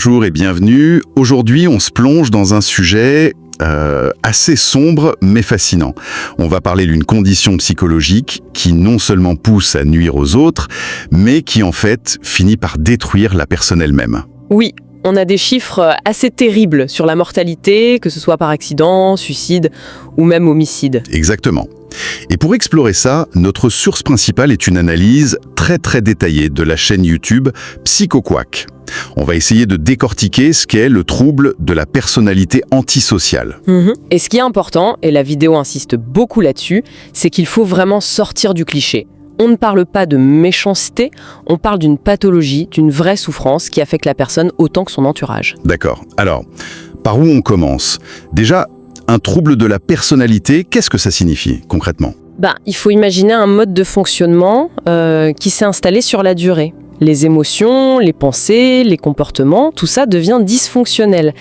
Bonjour et bienvenue. Aujourd'hui, on se plonge dans un sujet assez sombre mais fascinant. On va parler d'une condition psychologique qui non seulement pousse à nuire aux autres, mais qui en fait finit par détruire la personne elle-même. Oui, on a des chiffres assez terribles sur la mortalité, que ce soit par accident, suicide ou même homicide. Exactement. Et pour explorer ça, notre source principale est une analyse très détaillée de la chaîne YouTube PsychoQuack. On va essayer de décortiquer ce qu'est le trouble de la personnalité antisociale. Et ce qui est important, et la vidéo insiste beaucoup là-dessus, c'est qu'il faut vraiment sortir du cliché. On ne parle pas de méchanceté, on parle d'une pathologie, d'une vraie souffrance qui affecte la personne autant que son entourage. D'accord. Alors, par où on commence? Déjà, un trouble de la personnalité, qu'est-ce que ça signifie concrètement? Il faut imaginer un mode de fonctionnement qui s'est installé sur la durée. Les émotions, les pensées, les comportements, tout ça devient dysfonctionnel.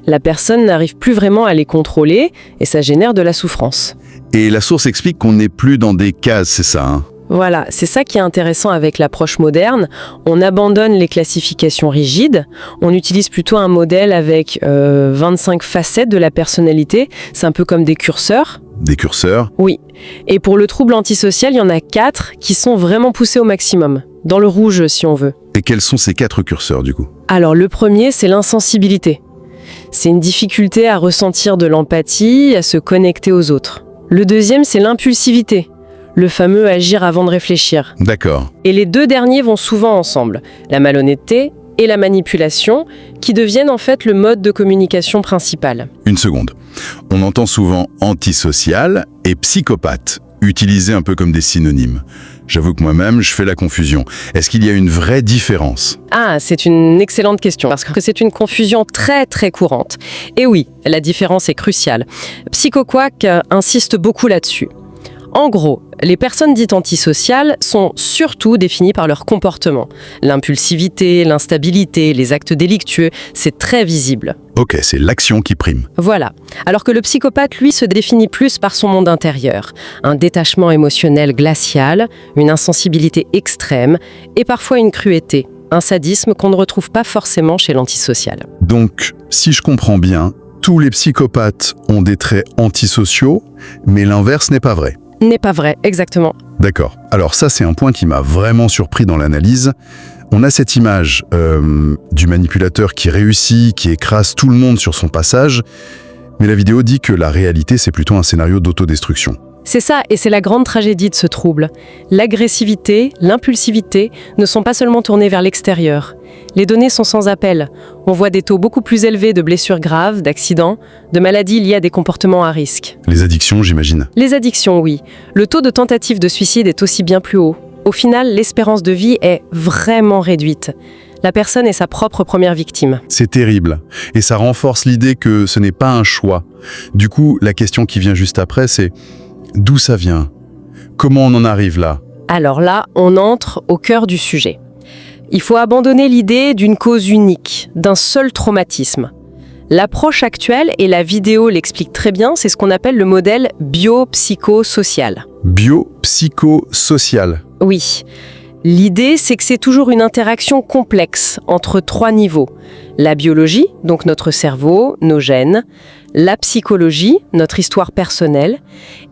La personne n'arrive plus vraiment à les contrôler et ça génère de la souffrance. Et la source explique qu'on n'est plus dans des cases, c'est ça, hein? Voilà, c'est ça qui est intéressant avec l'approche moderne. On abandonne les classifications rigides, on utilise plutôt un modèle avec 25 facettes de la personnalité. C'est un peu comme des curseurs. Des curseurs? Oui. Et pour le trouble antisocial, il y en a 4 qui sont vraiment poussés au maximum. Dans le rouge, si on veut. Et quels sont ces 4 curseurs, du coup? Alors, le premier, c'est l'insensibilité. C'est une difficulté à ressentir de l'empathie, à se connecter aux autres. Le deuxième, c'est l'impulsivité. Le fameux agir avant de réfléchir. D'accord. Et les 2 derniers vont souvent ensemble. La malhonnêteté et la manipulation, qui deviennent en fait le mode de communication principal. Une seconde. On entend souvent antisocial et psychopathe, utilisés un peu comme des synonymes. J'avoue que moi-même, je fais la confusion. Est-ce qu'il y a une vraie différence? Ah, c'est une excellente question, parce que c'est une confusion très courante. Et oui, la différence est cruciale. PsychoQuack insiste beaucoup là-dessus. En gros, les personnes dites antisociales sont surtout définies par leur comportement. L'impulsivité, l'instabilité, les actes délictueux, c'est très visible. Ok, c'est l'action qui prime. Voilà. Alors que le psychopathe, lui, se définit plus par son monde intérieur. Un détachement émotionnel glacial, une insensibilité extrême et parfois une cruauté. Un sadisme qu'on ne retrouve pas forcément chez l'antisocial. Donc, si je comprends bien, tous les psychopathes ont des traits antisociaux, mais l'inverse n'est pas vrai. N'est pas vrai, exactement. D'accord. Alors ça, c'est un point qui m'a vraiment surpris dans l'analyse. On a cette image du manipulateur qui réussit, qui écrase tout le monde sur son passage, mais la vidéo dit que la réalité, c'est plutôt un scénario d'autodestruction. C'est ça, et c'est la grande tragédie de ce trouble. L'agressivité, l'impulsivité ne sont pas seulement tournées vers l'extérieur. Les données sont sans appel. On voit des taux beaucoup plus élevés de blessures graves, d'accidents, de maladies liées à des comportements à risque. Les addictions, j'imagine. Les addictions, oui. Le taux de tentative de suicide est aussi bien plus haut. Au final, l'espérance de vie est vraiment réduite. La personne est sa propre première victime. C'est terrible. Et ça renforce l'idée que ce n'est pas un choix. Du coup, la question qui vient juste après, c'est d'où ça vient? Comment on en arrive là? Alors là, on entre au cœur du sujet. Il faut abandonner l'idée d'une cause unique, d'un seul traumatisme. L'approche actuelle, et la vidéo l'explique très bien, c'est ce qu'on appelle le modèle biopsychosocial. Biopsychosocial. Oui. L'idée, c'est que c'est toujours une interaction complexe entre 3 niveaux. La biologie, donc notre cerveau, nos gènes, la psychologie, notre histoire personnelle,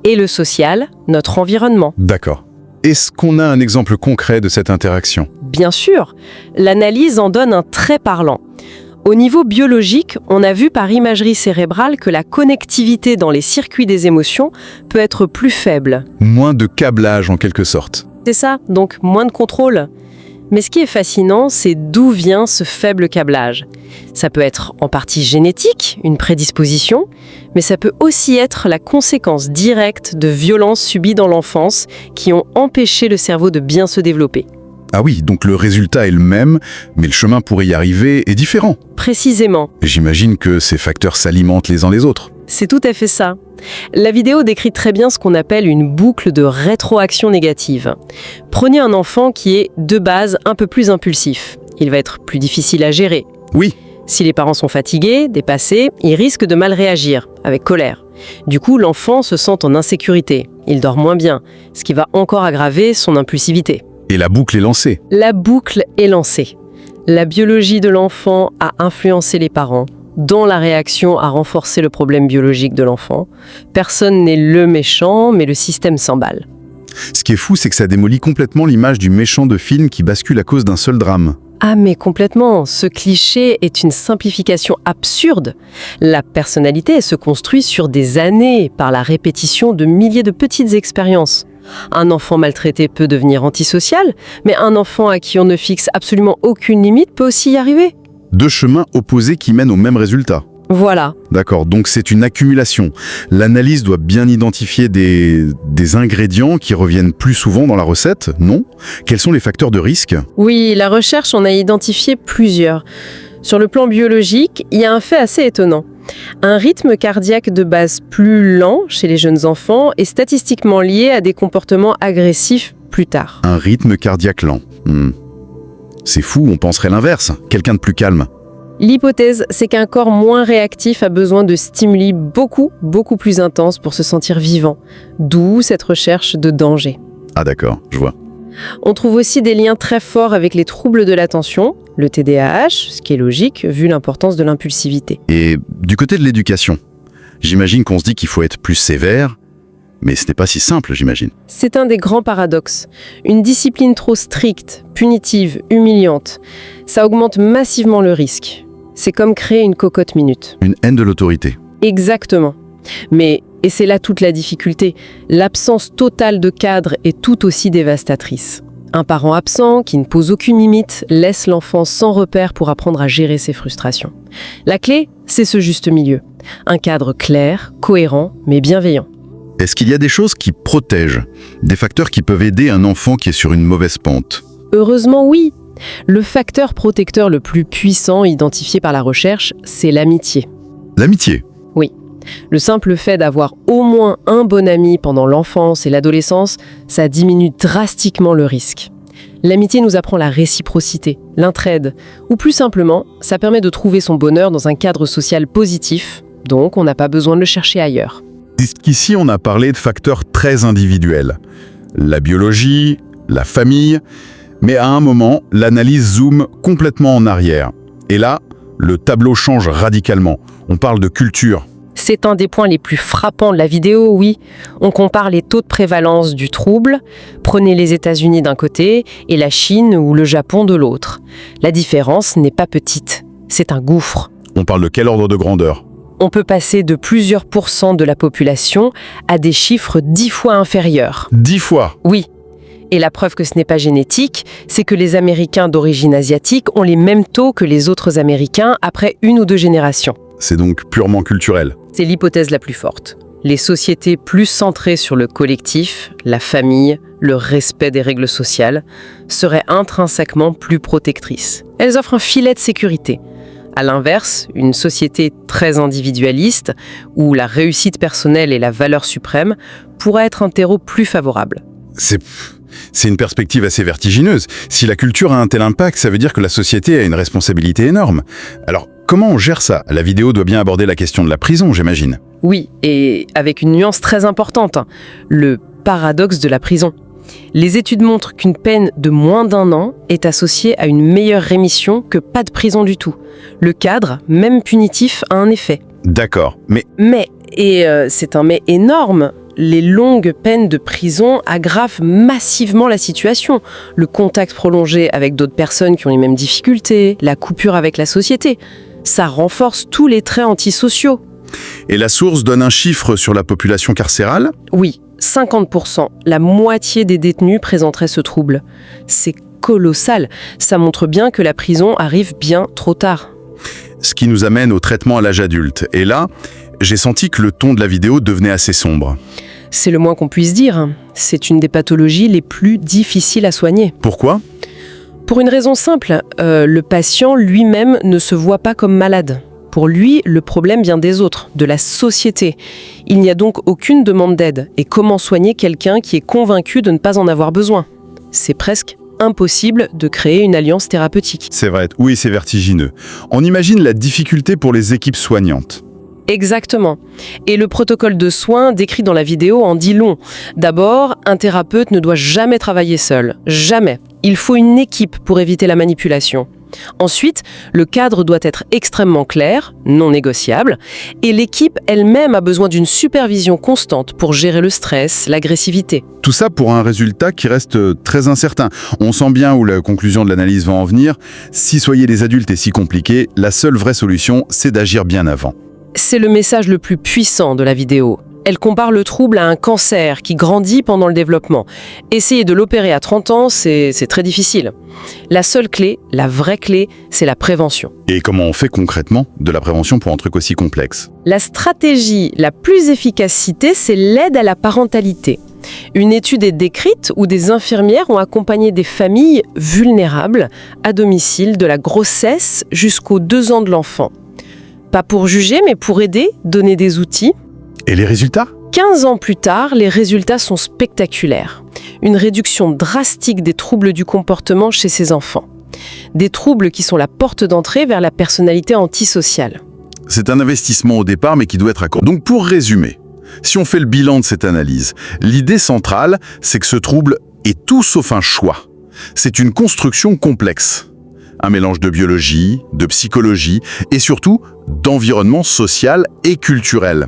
et le social, notre environnement. D'accord. Est-ce qu'on a un exemple concret de cette interaction? Bien sûr, l'analyse en donne un très parlant. Au niveau biologique, on a vu par imagerie cérébrale que la connectivité dans les circuits des émotions peut être plus faible. Moins de câblage en quelque sorte. C'est ça, donc moins de contrôle. Mais ce qui est fascinant, c'est d'où vient ce faible câblage. Ça peut être en partie génétique, une prédisposition, mais ça peut aussi être la conséquence directe de violences subies dans l'enfance qui ont empêché le cerveau de bien se développer. Ah oui, donc le résultat est le même, mais le chemin pour y arriver est différent. Précisément. J'imagine que ces facteurs s'alimentent les uns les autres. C'est tout à fait ça. La vidéo décrit très bien ce qu'on appelle une boucle de rétroaction négative. Prenez un enfant qui est, de base, un peu plus impulsif. Il va être plus difficile à gérer. Oui. Si les parents sont fatigués, dépassés, ils risquent de mal réagir, avec colère. Du coup, l'enfant se sent en insécurité. Il dort moins bien, ce qui va encore aggraver son impulsivité. Et la boucle est lancée. La boucle est lancée. La biologie de l'enfant a influencé les parents, dont la réaction a renforcé le problème biologique de l'enfant. Personne n'est le méchant, mais le système s'emballe. Ce qui est fou, c'est que ça démolit complètement l'image du méchant de film qui bascule à cause d'un seul drame. Ah mais complètement, ce cliché est une simplification absurde. La personnalité se construit sur des années par la répétition de milliers de petites expériences. Un enfant maltraité peut devenir antisocial, mais un enfant à qui on ne fixe absolument aucune limite peut aussi y arriver. Deux chemins opposés qui mènent au même résultat. Voilà. D'accord, donc c'est une accumulation. L'analyse doit bien identifier des ingrédients qui reviennent plus souvent dans la recette, non? Quels sont les facteurs de risque? Oui, la recherche en a identifié plusieurs. Sur le plan biologique, il y a un fait assez étonnant. Un rythme cardiaque de base plus lent chez les jeunes enfants est statistiquement lié à des comportements agressifs plus tard. Un rythme cardiaque lent. C'est fou, on penserait l'inverse. Quelqu'un de plus calme. L'hypothèse, c'est qu'un corps moins réactif a besoin de stimuli beaucoup plus intenses pour se sentir vivant. D'où cette recherche de danger. Ah d'accord, je vois. On trouve aussi des liens très forts avec les troubles de l'attention, le TDAH, ce qui est logique vu l'importance de l'impulsivité. Et du côté de l'éducation, j'imagine qu'on se dit qu'il faut être plus sévère, mais ce n'est pas si simple, j'imagine. C'est un des grands paradoxes. Une discipline trop stricte, punitive, humiliante, ça augmente massivement le risque. C'est comme créer une cocotte minute. Une haine de l'autorité. Exactement. Mais, et c'est là toute la difficulté, l'absence totale de cadre est tout aussi dévastatrice. Un parent absent, qui ne pose aucune limite, laisse l'enfant sans repère pour apprendre à gérer ses frustrations. La clé, c'est ce juste milieu. Un cadre clair, cohérent, mais bienveillant. Est-ce qu'il y a des choses qui protègent, des facteurs qui peuvent aider un enfant qui est sur une mauvaise pente? Heureusement, oui. Le facteur protecteur le plus puissant identifié par la recherche, c'est l'amitié. L'amitié? Oui. Le simple fait d'avoir au moins un bon ami pendant l'enfance et l'adolescence, ça diminue drastiquement le risque. L'amitié nous apprend la réciprocité, l'entraide, ou plus simplement, ça permet de trouver son bonheur dans un cadre social positif, donc on n'a pas besoin de le chercher ailleurs. Ici, on a parlé de facteurs très individuels. La biologie, la famille, mais à un moment, l'analyse zoome complètement en arrière. Et là, le tableau change radicalement. On parle de culture. C'est un des points les plus frappants de la vidéo, oui. On compare les taux de prévalence du trouble. Prenez les États-Unis d'un côté et la Chine ou le Japon de l'autre. La différence n'est pas petite. C'est un gouffre. On parle de quel ordre de grandeur? On peut passer de plusieurs pourcents de la population à des chiffres 10 fois inférieurs. 10 fois? Oui. Et la preuve que ce n'est pas génétique, c'est que les Américains d'origine asiatique ont les mêmes taux que les autres Américains après 1 ou 2 générations. C'est donc purement culturel. C'est l'hypothèse la plus forte. Les sociétés plus centrées sur le collectif, la famille, le respect des règles sociales, seraient intrinsèquement plus protectrices. Elles offrent un filet de sécurité. À l'inverse, une société très individualiste, où la réussite personnelle est la valeur suprême, pourrait être un terreau plus favorable. C'est une perspective assez vertigineuse. Si la culture a un tel impact, ça veut dire que la société a une responsabilité énorme. Alors, comment on gère ça? La vidéo doit bien aborder la question de la prison, j'imagine. Oui, et avec une nuance très importante, le paradoxe de la prison. Les études montrent qu'une peine de moins d'1 an est associée à une meilleure rémission que pas de prison du tout. Le cadre, même punitif, a un effet. D'accord, mais... C'est un mais énorme, les longues peines de prison aggravent massivement la situation. Le contact prolongé avec d'autres personnes qui ont les mêmes difficultés, la coupure avec la société, ça renforce tous les traits antisociaux. Et la source donne un chiffre sur la population carcérale? Oui, 50%, la moitié des détenus présenteraient ce trouble. C'est colossal, ça montre bien que la prison arrive bien trop tard. Ce qui nous amène au traitement à l'âge adulte. Et là, j'ai senti que le ton de la vidéo devenait assez sombre. C'est le moins qu'on puisse dire. C'est une des pathologies les plus difficiles à soigner. Pourquoi? Pour une raison simple, le patient lui-même ne se voit pas comme malade. Pour lui, le problème vient des autres, de la société. Il n'y a donc aucune demande d'aide. Et comment soigner quelqu'un qui est convaincu de ne pas en avoir besoin? C'est presque impossible de créer une alliance thérapeutique. C'est vrai, oui, c'est vertigineux. On imagine la difficulté pour les équipes soignantes. Exactement. Et le protocole de soins décrit dans la vidéo en dit long. D'abord, un thérapeute ne doit jamais travailler seul. Jamais. Il faut une équipe pour éviter la manipulation. Ensuite, le cadre doit être extrêmement clair, non négociable, et l'équipe elle-même a besoin d'une supervision constante pour gérer le stress, l'agressivité. Tout ça pour un résultat qui reste très incertain. On sent bien où la conclusion de l'analyse va en venir. Si soigner les adultes est si compliqué, la seule vraie solution, c'est d'agir bien avant. C'est le message le plus puissant de la vidéo. Elle compare le trouble à un cancer qui grandit pendant le développement. Essayer de l'opérer à 30 ans, c'est très difficile. La seule clé, la vraie clé, c'est la prévention. Et comment on fait concrètement de la prévention pour un truc aussi complexe? La stratégie la plus efficace, c'est l'aide à la parentalité. Une étude est décrite où des infirmières ont accompagné des familles vulnérables à domicile de la grossesse jusqu'aux 2 ans de l'enfant. Pas pour juger, mais pour aider, donner des outils. Et les résultats? 15 ans plus tard, les résultats sont spectaculaires. Une réduction drastique des troubles du comportement chez ces enfants. Des troubles qui sont la porte d'entrée vers la personnalité antisociale. C'est un investissement au départ, mais qui doit être accordé. Donc pour résumer, si on fait le bilan de cette analyse, l'idée centrale, c'est que ce trouble est tout sauf un choix. C'est une construction complexe. Un mélange de biologie, de psychologie et surtout d'environnement social et culturel.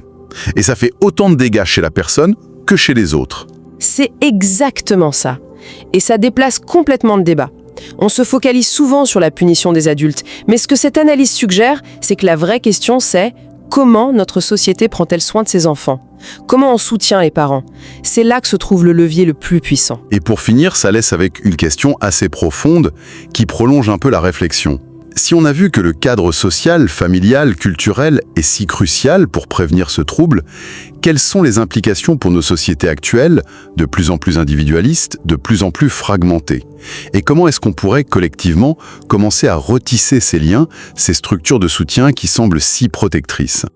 Et ça fait autant de dégâts chez la personne que chez les autres. C'est exactement ça. Et ça déplace complètement le débat. On se focalise souvent sur la punition des adultes, mais ce que cette analyse suggère, c'est que la vraie question c'est comment notre société prend-elle soin de ses enfants? Comment on soutient les parents? C'est là que se trouve le levier le plus puissant. Et pour finir, ça laisse avec une question assez profonde qui prolonge un peu la réflexion. Si on a vu que le cadre social, familial, culturel est si crucial pour prévenir ce trouble, quelles sont les implications pour nos sociétés actuelles, de plus en plus individualistes, de plus en plus fragmentées? Et comment est-ce qu'on pourrait collectivement commencer à retisser ces liens, ces structures de soutien qui semblent si protectrices?